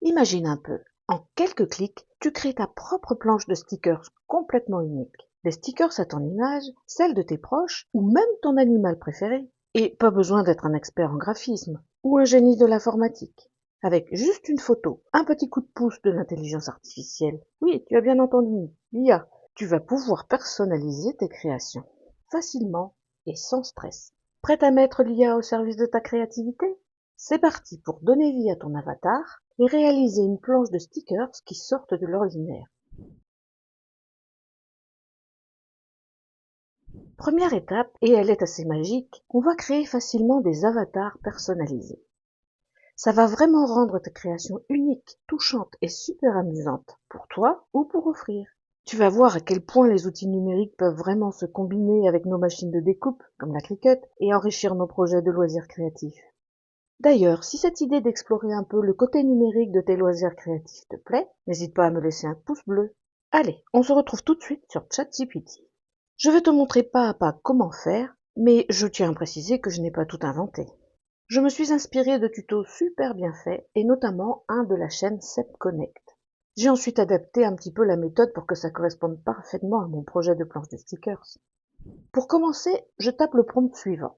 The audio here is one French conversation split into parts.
Imagine un peu, en quelques clics, tu crées ta propre planche de stickers complètement unique. Les stickers à ton image, celle de tes proches ou même ton animal préféré. Et pas besoin d'être un expert en graphisme ou un génie de l'informatique. Avec juste une photo, un petit coup de pouce de l'intelligence artificielle, oui, tu as bien entendu, l'IA, tu vas pouvoir personnaliser tes créations facilement et sans stress. Prête à mettre l'IA au service de ta créativité? C'est parti pour donner vie à ton avatar et réaliser une planche de stickers qui sortent de l'ordinaire. Première étape, et elle est assez magique, on va créer facilement des avatars personnalisés. Ça va vraiment rendre ta création unique, touchante et super amusante, pour toi ou pour offrir. Tu vas voir à quel point les outils numériques peuvent vraiment se combiner avec nos machines de découpe, comme la Cricut, et enrichir nos projets de loisirs créatifs. D'ailleurs, si cette idée d'explorer un peu le côté numérique de tes loisirs créatifs te plaît, n'hésite pas à me laisser un pouce bleu. Allez, on se retrouve tout de suite sur ChatGPT. Je vais te montrer pas à pas comment faire, mais je tiens à préciser que je n'ai pas tout inventé. Je me suis inspirée de tutos super bien faits, et notamment un de la chaîne SepConnect. J'ai ensuite adapté un petit peu la méthode pour que ça corresponde parfaitement à mon projet de planche de stickers. Pour commencer, je tape le prompt suivant.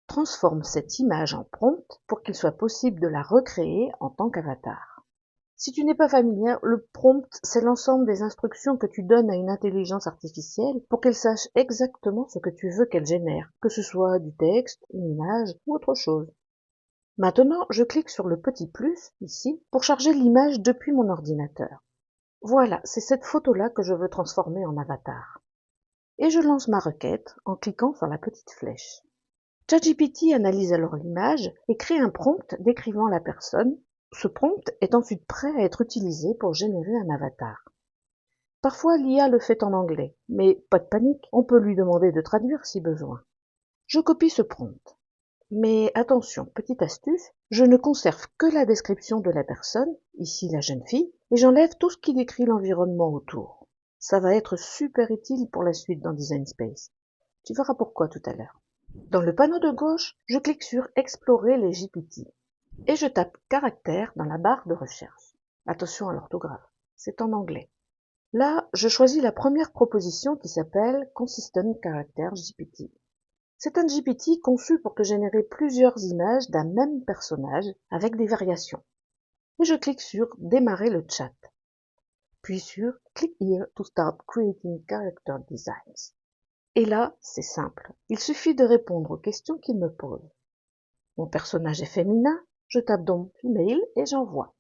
Transforme cette image en prompt pour qu'il soit possible de la recréer en tant qu'avatar. Si tu n'es pas familière, le prompt, c'est l'ensemble des instructions que tu donnes à une intelligence artificielle pour qu'elle sache exactement ce que tu veux qu'elle génère, que ce soit du texte, une image ou autre chose. Maintenant, je clique sur le petit plus, ici, pour charger l'image depuis mon ordinateur. Voilà, c'est cette photo-là que je veux transformer en avatar. Et je lance ma requête en cliquant sur la petite flèche. ChatGPT analyse alors l'image et crée un prompt décrivant la personne. Ce prompt est ensuite prêt à être utilisé pour générer un avatar. Parfois, l'IA le fait en anglais, mais pas de panique, on peut lui demander de traduire si besoin. Je copie ce prompt. Mais attention, petite astuce, je ne conserve que la description de la personne, ici la jeune fille, et j'enlève tout ce qui décrit l'environnement autour. Ça va être super utile pour la suite dans Design Space. Tu verras pourquoi tout à l'heure. Dans le panneau de gauche, je clique sur Explorer les GPT et je tape caractère dans la barre de recherche. Attention à l'orthographe, c'est en anglais. Là, je choisis la première proposition qui s'appelle Consistent Character GPT. C'est un GPT conçu pour te générer plusieurs images d'un même personnage avec des variations. Et je clique sur Démarrer le chat, puis sur Click here to start creating character designs. Et là, c'est simple. Il suffit de répondre aux questions qu'il me pose. Mon personnage est féminin, je tape donc female et j'envoie.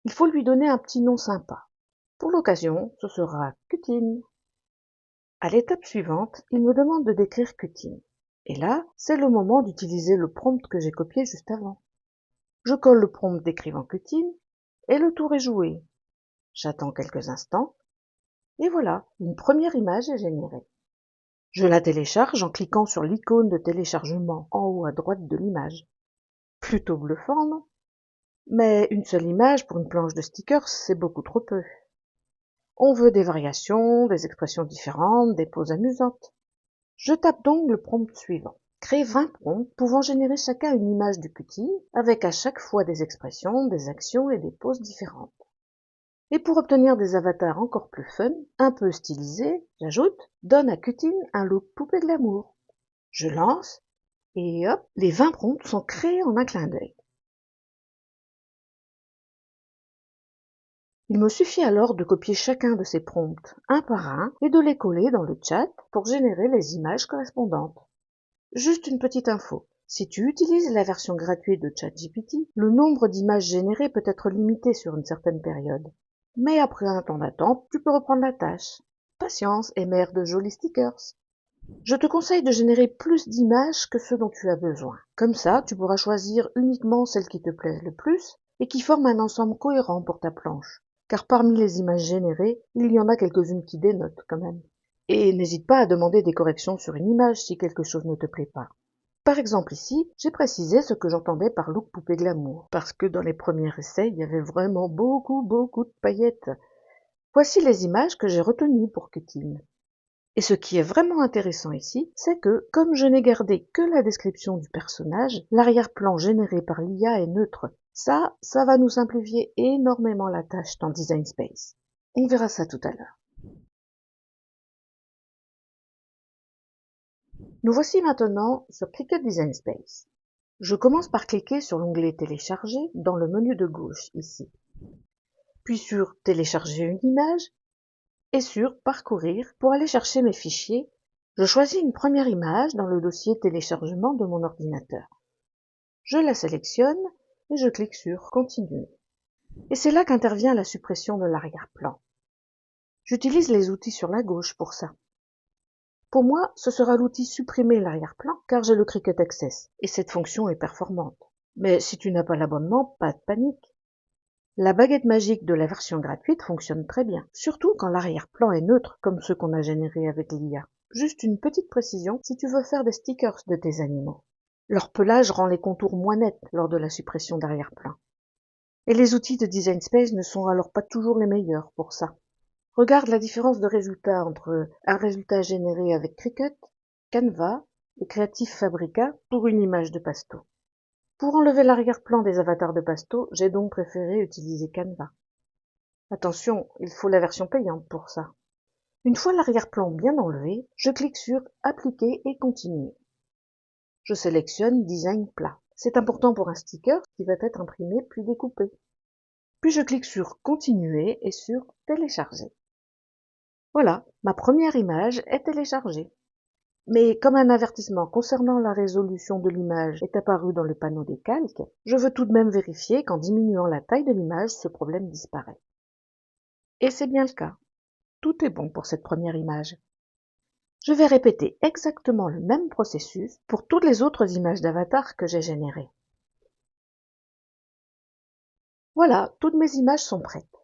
Il faut lui donner un petit nom sympa. Pour l'occasion, ce sera Cutine. À l'étape suivante, il me demande de décrire Cutine. Et là, c'est le moment d'utiliser le prompt que j'ai copié juste avant. Je colle le prompt décrivant Cutine et le tour est joué. J'attends quelques instants et voilà, une première image est générée. Je la télécharge en cliquant sur l'icône de téléchargement en haut à droite de l'image. Plutôt bluffant, non? Mais une seule image pour une planche de stickers, c'est beaucoup trop peu. On veut des variations, des expressions différentes, des poses amusantes. Je tape donc le prompt suivant. Créer 20 prompts pouvant générer chacun une image du cutie, avec à chaque fois des expressions, des actions et des poses différentes. Et pour obtenir des avatars encore plus fun, un peu stylisés, j'ajoute, donne à Cutine un look poupée glamour. Je lance, et hop, les 20 prompts sont créés en un clin d'œil. Il me suffit alors de copier chacun de ces prompts un par un et de les coller dans le chat pour générer les images correspondantes. Juste une petite info. Si tu utilises la version gratuite de ChatGPT, le nombre d'images générées peut être limité sur une certaine période. Mais après un temps d'attente, tu peux reprendre la tâche. Patience et mère de jolis stickers. Je te conseille de générer plus d'images que ce dont tu as besoin. Comme ça, tu pourras choisir uniquement celles qui te plaisent le plus et qui forment un ensemble cohérent pour ta planche. Car parmi les images générées, il y en a quelques-unes qui dénotent quand même. Et n'hésite pas à demander des corrections sur une image si quelque chose ne te plaît pas. Par exemple ici, j'ai précisé ce que j'entendais par look poupée glamour, parce que dans les premiers essais, il y avait vraiment beaucoup de paillettes. Voici les images que j'ai retenues pour Cutine. Et ce qui est vraiment intéressant ici, c'est que, comme je n'ai gardé que la description du personnage, l'arrière-plan généré par l'IA est neutre. Ça va nous simplifier énormément la tâche dans Design Space. On verra ça tout à l'heure. Nous voici maintenant sur Cricut Design Space. Je commence par cliquer sur l'onglet Télécharger dans le menu de gauche ici, puis sur Télécharger une image et sur Parcourir pour aller chercher mes fichiers. Je choisis une première image dans le dossier téléchargement de mon ordinateur. Je la sélectionne et je clique sur Continuer. Et c'est là qu'intervient la suppression de l'arrière-plan. J'utilise les outils sur la gauche pour ça. Pour moi, ce sera l'outil Supprimer l'arrière-plan car j'ai le Cricut Access et cette fonction est performante. Mais si tu n'as pas l'abonnement, pas de panique. La baguette magique de la version gratuite fonctionne très bien, surtout quand l'arrière-plan est neutre comme ceux qu'on a générés avec l'IA. Juste une petite précision si tu veux faire des stickers de tes animaux. Leur pelage rend les contours moins nets lors de la suppression d'arrière-plan. Et les outils de Design Space ne sont alors pas toujours les meilleurs pour ça. Regarde la différence de résultat entre un résultat généré avec Cricut, Canva et Creative Fabrica pour une image de Pasto. Pour enlever l'arrière-plan des avatars de Pasto, j'ai donc préféré utiliser Canva. Attention, il faut la version payante pour ça. Une fois l'arrière-plan bien enlevé, je clique sur Appliquer et Continuer. Je sélectionne Design plat. C'est important pour un sticker qui va être imprimé puis découpé. Puis je clique sur Continuer et sur Télécharger. Voilà, ma première image est téléchargée. Mais comme un avertissement concernant la résolution de l'image est apparu dans le panneau des calques, je veux tout de même vérifier qu'en diminuant la taille de l'image, ce problème disparaît. Et c'est bien le cas. Tout est bon pour cette première image. Je vais répéter exactement le même processus pour toutes les autres images d'avatar que j'ai générées. Voilà, toutes mes images sont prêtes.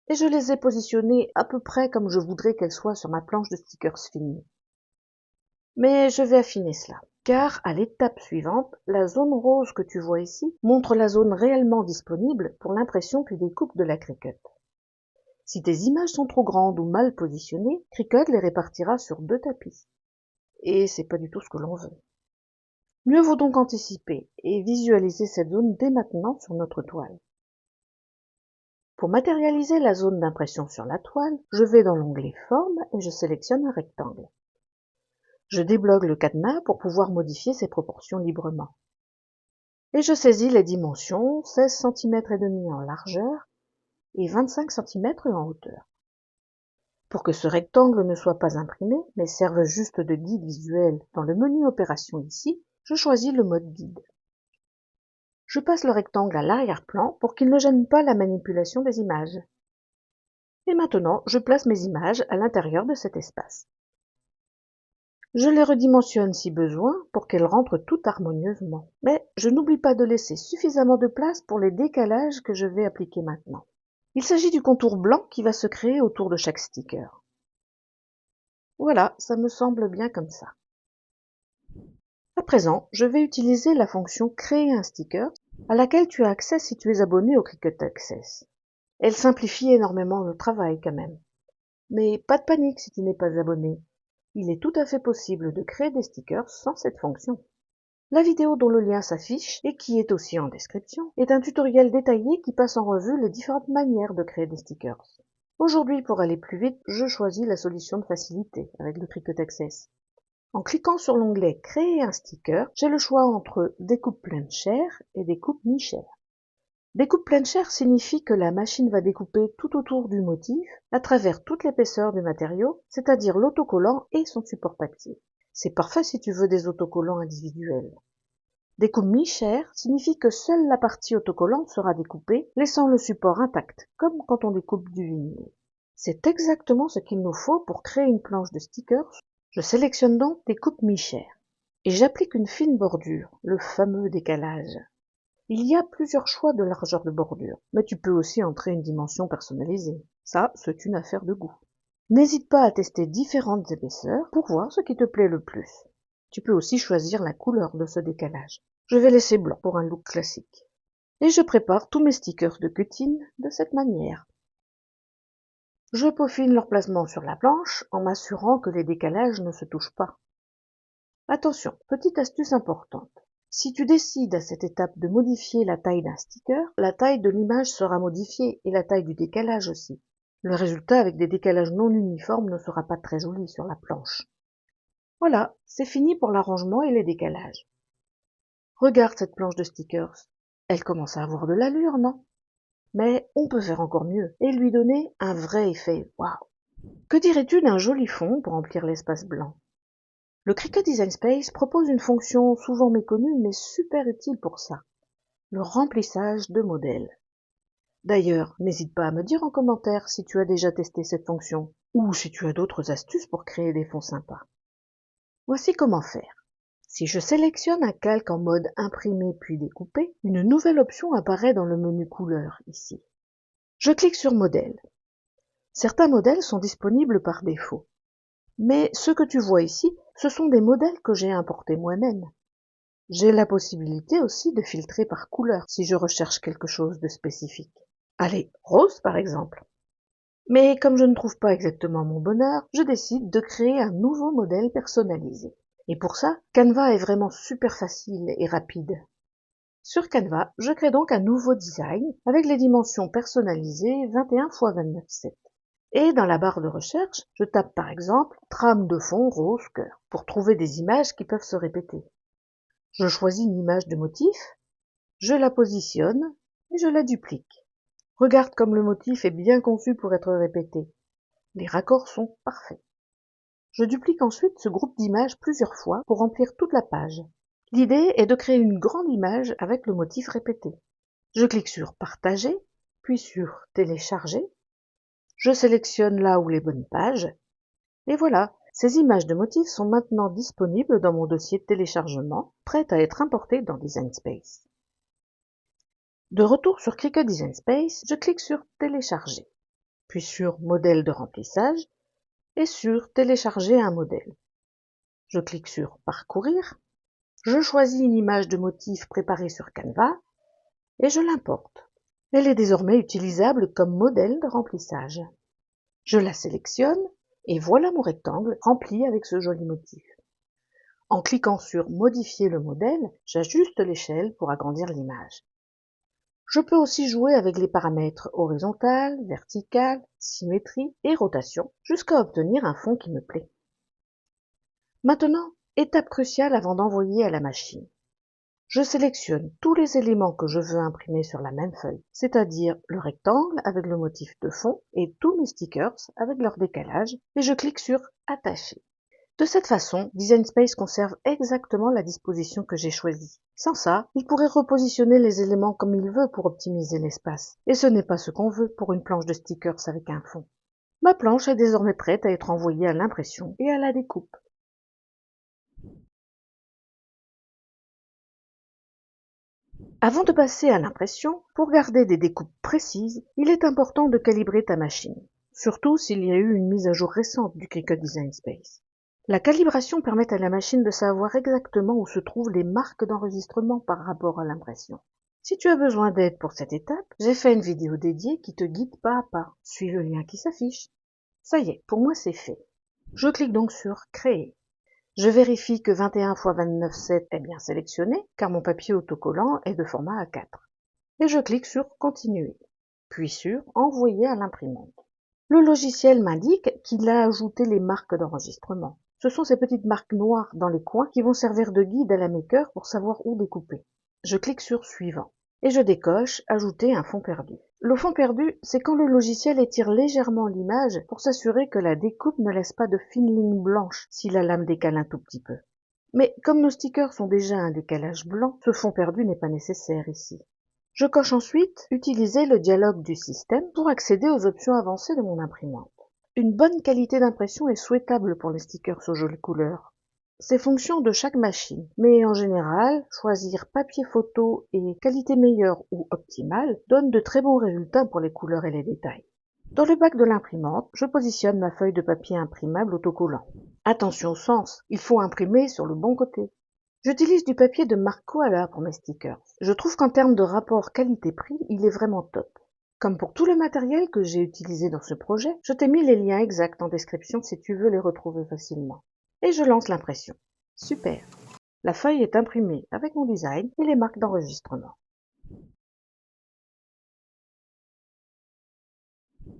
Et je les ai positionnées à peu près comme je voudrais qu'elles soient sur ma planche de stickers finie. Mais je vais affiner cela, car à l'étape suivante, la zone rose que tu vois ici montre la zone réellement disponible pour l'impression puis découpe de la Cricut. Si tes images sont trop grandes ou mal positionnées, Cricut les répartira sur 2 tapis. Et c'est pas du tout ce que l'on veut. Mieux vaut donc anticiper et visualiser cette zone dès maintenant sur notre toile. Pour matérialiser la zone d'impression sur la toile, je vais dans l'onglet Forme et je sélectionne un rectangle. Je débloque le cadenas pour pouvoir modifier ses proportions librement. Et je saisis les dimensions 16 cm et demi en largeur et 25 cm en hauteur. Pour que ce rectangle ne soit pas imprimé, mais serve juste de guide visuel dans le menu Opération ici, je choisis le mode guide. Je passe le rectangle à l'arrière-plan pour qu'il ne gêne pas la manipulation des images. Et maintenant, je place mes images à l'intérieur de cet espace. Je les redimensionne si besoin pour qu'elles rentrent toutes harmonieusement. Mais je n'oublie pas de laisser suffisamment de place pour les décalages que je vais appliquer maintenant. Il s'agit du contour blanc qui va se créer autour de chaque sticker. Voilà, ça me semble bien comme ça. À présent, je vais utiliser la fonction Créer un sticker à laquelle tu as accès si tu es abonné au Cricut Access. Elle simplifie énormément le travail quand même. Mais pas de panique si tu n'es pas abonné. Il est tout à fait possible de créer des stickers sans cette fonction. La vidéo dont le lien s'affiche et qui est aussi en description est un tutoriel détaillé qui passe en revue les différentes manières de créer des stickers. Aujourd'hui, pour aller plus vite, je choisis la solution de facilité avec le Cricut Access. En cliquant sur l'onglet Créer un sticker, j'ai le choix entre découpe pleine chair et découpe mi-chair. Découpe pleine chair signifie que la machine va découper tout autour du motif, à travers toute l'épaisseur du matériau, c'est-à-dire l'autocollant et son support papier. C'est parfait si tu veux des autocollants individuels. Découpe mi-chair signifie que seule la partie autocollante sera découpée, laissant le support intact, comme quand on découpe du vinyle. C'est exactement ce qu'il nous faut pour créer une planche de stickers. Je sélectionne donc découpe mi-chair et j'applique une fine bordure, le fameux décalage. Il y a plusieurs choix de largeur de bordure, mais tu peux aussi entrer une dimension personnalisée. Ça, c'est une affaire de goût. N'hésite pas à tester différentes épaisseurs pour voir ce qui te plaît le plus. Tu peux aussi choisir la couleur de ce décalage. Je vais laisser blanc pour un look classique. Et je prépare tous mes stickers de cutting de cette manière. Je peaufine leur placement sur la planche en m'assurant que les décalages ne se touchent pas. Attention, petite astuce importante. Si tu décides à cette étape de modifier la taille d'un sticker, la taille de l'image sera modifiée et la taille du décalage aussi. Le résultat avec des décalages non uniformes ne sera pas très joli sur la planche. Voilà, c'est fini pour l'arrangement et les décalages. Regarde cette planche de stickers. Elle commence à avoir de l'allure, non? Mais on peut faire encore mieux et lui donner un vrai effet. Waouh! Que dirais-tu d'un joli fond pour remplir l'espace blanc? Le Cricut Design Space propose une fonction souvent méconnue mais super utile pour ça, le remplissage de modèles. D'ailleurs, n'hésite pas à me dire en commentaire si tu as déjà testé cette fonction ou si tu as d'autres astuces pour créer des fonds sympas. Voici comment faire. Si je sélectionne un calque en mode imprimer puis découper, une nouvelle option apparaît dans le menu couleurs ici. Je clique sur modèle. Certains modèles sont disponibles par défaut. Mais ceux que tu vois ici, ce sont des modèles que j'ai importés moi-même. J'ai la possibilité aussi de filtrer par couleur si je recherche quelque chose de spécifique. Allez, rose par exemple. Mais comme je ne trouve pas exactement mon bonheur, je décide de créer un nouveau modèle personnalisé. Et pour ça, Canva est vraiment super facile et rapide. Sur Canva, je crée donc un nouveau design avec les dimensions personnalisées 21 x 29,7. Et dans la barre de recherche, je tape par exemple trame de fond rose cœur pour trouver des images qui peuvent se répéter. Je choisis une image de motif, je la positionne et je la duplique. Regarde comme le motif est bien conçu pour être répété. Les raccords sont parfaits. Je duplique ensuite ce groupe d'images plusieurs fois pour remplir toute la page. L'idée est de créer une grande image avec le motif répété. Je clique sur Partager, puis sur Télécharger. Je sélectionne là où les bonnes pages. Et voilà, ces images de motifs sont maintenant disponibles dans mon dossier de téléchargement, prêtes à être importées dans Design Space. De retour sur Cricut Design Space, je clique sur Télécharger, puis sur Modèle de remplissage et sur Télécharger un modèle. Je clique sur Parcourir, je choisis une image de motif préparée sur Canva et je l'importe. Elle est désormais utilisable comme modèle de remplissage. Je la sélectionne et voilà mon rectangle rempli avec ce joli motif. En cliquant sur Modifier le modèle, j'ajuste l'échelle pour agrandir l'image. Je peux aussi jouer avec les paramètres horizontal, vertical, symétrie et rotation jusqu'à obtenir un fond qui me plaît. Maintenant, étape cruciale avant d'envoyer à la machine. Je sélectionne tous les éléments que je veux imprimer sur la même feuille, c'est-à-dire le rectangle avec le motif de fond et tous mes stickers avec leur décalage, et je clique sur Attacher. De cette façon, Design Space conserve exactement la disposition que j'ai choisie. Sans ça, il pourrait repositionner les éléments comme il veut pour optimiser l'espace. Et ce n'est pas ce qu'on veut pour une planche de stickers avec un fond. Ma planche est désormais prête à être envoyée à l'impression et à la découpe. Avant de passer à l'impression, pour garder des découpes précises, il est important de calibrer ta machine, surtout s'il y a eu une mise à jour récente du Cricut Design Space. La calibration permet à la machine de savoir exactement où se trouvent les marques d'enregistrement par rapport à l'impression. Si tu as besoin d'aide pour cette étape, j'ai fait une vidéo dédiée qui te guide pas à pas. Suis le lien qui s'affiche. Ça y est, pour moi c'est fait. Je clique donc sur Créer. Je vérifie que 21 x 29,7 est bien sélectionné, car mon papier autocollant est de format A4. Et je clique sur Continuer, puis sur Envoyer à l'imprimante. Le logiciel m'indique qu'il a ajouté les marques d'enregistrement. Ce sont ces petites marques noires dans les coins qui vont servir de guide à la maker pour savoir où découper. Je clique sur Suivant et je décoche Ajouter un fond perdu. Le fond perdu, c'est quand le logiciel étire légèrement l'image pour s'assurer que la découpe ne laisse pas de fines lignes blanches si la lame décale un tout petit peu. Mais comme nos stickers sont déjà un décalage blanc, ce fond perdu n'est pas nécessaire ici. Je coche ensuite Utiliser le dialogue du système pour accéder aux options avancées de mon imprimante. Une bonne qualité d'impression est souhaitable pour les stickers aux jolies couleurs. C'est fonction de chaque machine, mais en général, choisir papier photo et qualité meilleure ou optimale donne de très bons résultats pour les couleurs et les détails. Dans le bac de l'imprimante, je positionne ma feuille de papier imprimable autocollant. Attention au sens, il faut imprimer sur le bon côté. J'utilise du papier de marque Koala pour mes stickers. Je trouve qu'en termes de rapport qualité-prix, il est vraiment top. Comme pour tout le matériel que j'ai utilisé dans ce projet, je t'ai mis les liens exacts en description si tu veux les retrouver facilement. Et je lance l'impression. Super! La feuille est imprimée avec mon design et les marques d'enregistrement.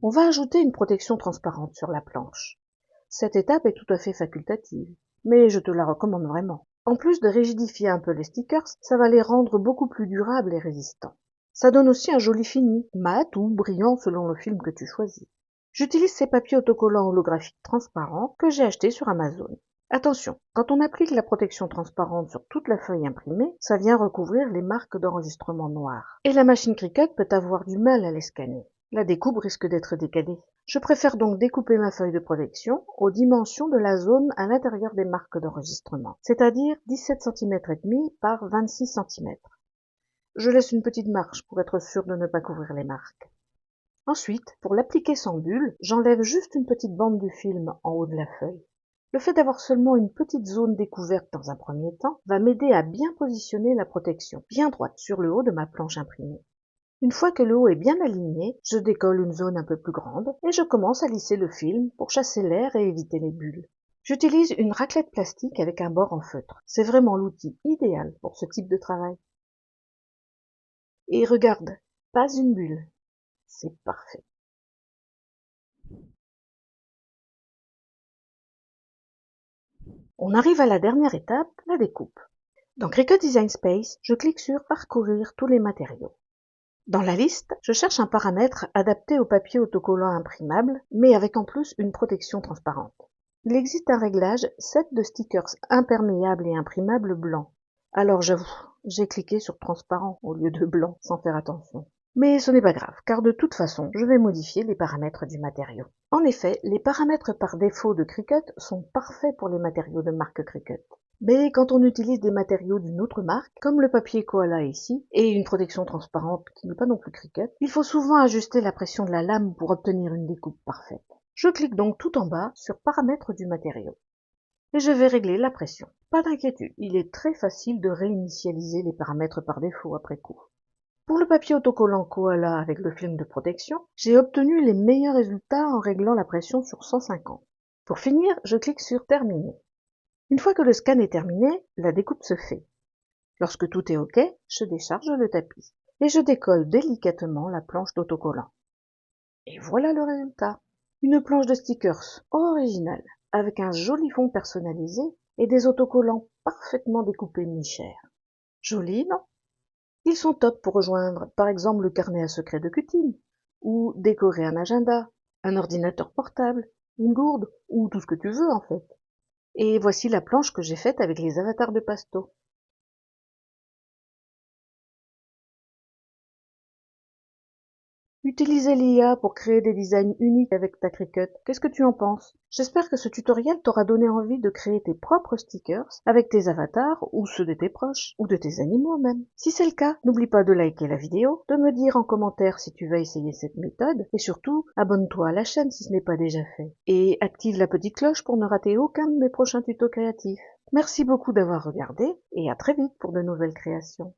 On va ajouter une protection transparente sur la planche. Cette étape est tout à fait facultative, mais je te la recommande vraiment. En plus de rigidifier un peu les stickers, ça va les rendre beaucoup plus durables et résistants. Ça donne aussi un joli fini, mat ou brillant selon le film que tu choisis. J'utilise ces papiers autocollants holographiques transparents que j'ai achetés sur Amazon. Attention, quand on applique la protection transparente sur toute la feuille imprimée, ça vient recouvrir les marques d'enregistrement noires. Et la machine Cricut peut avoir du mal à les scanner. La découpe risque d'être décalée. Je préfère donc découper ma feuille de protection aux dimensions de la zone à l'intérieur des marques d'enregistrement, c'est-à-dire 17,5 cm par 26 cm. Je laisse une petite marge pour être sûr de ne pas couvrir les marques. Ensuite, pour l'appliquer sans bulle, j'enlève juste une petite bande du film en haut de la feuille. Le fait d'avoir seulement une petite zone découverte dans un premier temps va m'aider à bien positionner la protection, bien droite sur le haut de ma planche imprimée. Une fois que le haut est bien aligné, je décolle une zone un peu plus grande et je commence à lisser le film pour chasser l'air et éviter les bulles. J'utilise une raclette plastique avec un bord en feutre. C'est vraiment l'outil idéal pour ce type de travail. Et regarde, pas une bulle. C'est parfait. On arrive à la dernière étape, la découpe. Dans Cricut Design Space, je clique sur Parcourir tous les matériaux. Dans la liste, je cherche un paramètre adapté au papier autocollant imprimable, mais avec en plus une protection transparente. Il existe un réglage set de stickers imperméables et imprimables blancs. Alors j'avoue, j'ai cliqué sur transparent au lieu de blanc sans faire attention. Mais ce n'est pas grave, car de toute façon, je vais modifier les paramètres du matériau. En effet, les paramètres par défaut de Cricut sont parfaits pour les matériaux de marque Cricut. Mais quand on utilise des matériaux d'une autre marque, comme le papier Koala ici, et une protection transparente qui n'est pas non plus Cricut, il faut souvent ajuster la pression de la lame pour obtenir une découpe parfaite. Je clique donc tout en bas sur Paramètres du matériau. Et je vais régler la pression. Pas d'inquiétude, il est très facile de réinitialiser les paramètres par défaut après coup. Pour le papier autocollant Koala avec le film de protection, j'ai obtenu les meilleurs résultats en réglant la pression sur 150. Pour finir, je clique sur Terminer. Une fois que le scan est terminé, la découpe se fait. Lorsque tout est OK, je décharge le tapis et je décolle délicatement la planche d'autocollant. Et voilà le résultat. Une planche de stickers originale avec un joli fond personnalisé et des autocollants parfaitement découpés mi-chair. Joli, non? Ils sont top pour rejoindre par exemple le carnet à secret de Cutine, ou décorer un agenda, un ordinateur portable, une gourde, ou tout ce que tu veux en fait. Et voici la planche que j'ai faite avec les avatars de Pasto. Utiliser l'IA pour créer des designs uniques avec ta Cricut, qu'est-ce que tu en penses? J'espère que ce tutoriel t'aura donné envie de créer tes propres stickers avec tes avatars ou ceux de tes proches, ou de tes animaux même. Si c'est le cas, n'oublie pas de liker la vidéo, de me dire en commentaire si tu vas essayer cette méthode, et surtout, abonne-toi à la chaîne si ce n'est pas déjà fait. Et active la petite cloche pour ne rater aucun de mes prochains tutos créatifs. Merci beaucoup d'avoir regardé, et à très vite pour de nouvelles créations.